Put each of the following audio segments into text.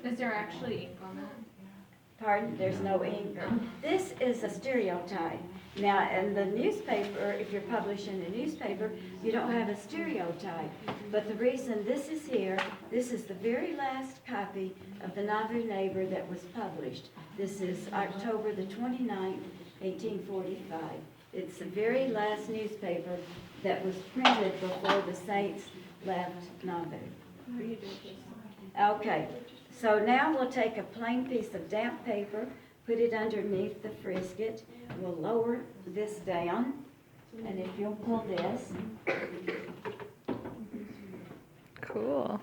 Is there actually ink on that? Pardon, there's no ink. This is a stereotype. Now, in the newspaper, if you're publishing a newspaper, you don't have a stereotype. But the reason this is here, this is the very last copy of the Nauvoo Neighbor that was published. This is October the 29th, 1845. It's the very last newspaper that was printed before the Saints left Nauvoo. Okay, so now we'll take a plain piece of damp paper, put it underneath the frisket. We'll lower this down, and if you'll pull this. Cool.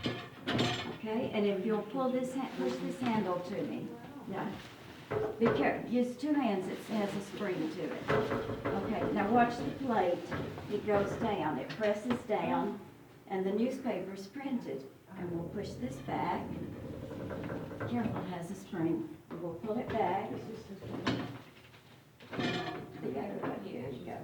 Okay, and if you'll pull this, push this handle to me. Yeah. Be careful, use two hands, it has a spring to it. Okay, now watch the plate. It goes down, it presses down, and the newspaper's printed. And we'll push this back. Careful, it has a spring. We'll pull it back. There you go.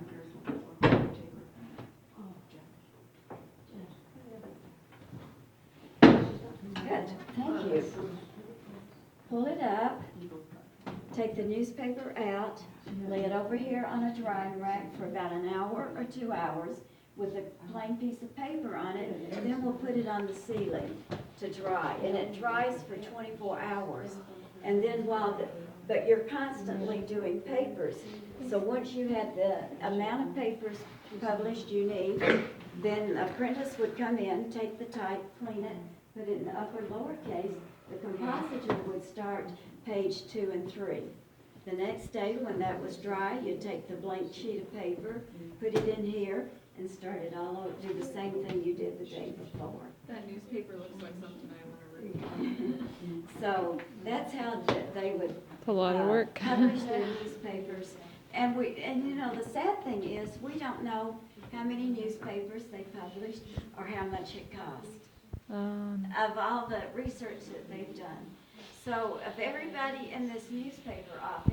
Good, thank you. Pull it up, take the newspaper out, lay it over here on a drying rack for about an hour or 2 hours with a plain piece of paper on it, and then we'll put it on the ceiling to dry. And it dries for 24 hours. And then but you're constantly doing papers. So once you had the amount of papers published you need, then an apprentice would come in, take the type, clean it, put it in the upper lowercase. The compositor would start page 2 and 3. The next day, when that was dry, you'd take the blank sheet of paper, put it in here, and start it all over. Do the same thing you did the day before. That newspaper looks like something I want to read. So that's how they would It's a lot of work. publish their newspapers. And you know, the sad thing is, we don't know how many newspapers they published or how much it cost of all the research that they've done. So of everybody in this newspaper office,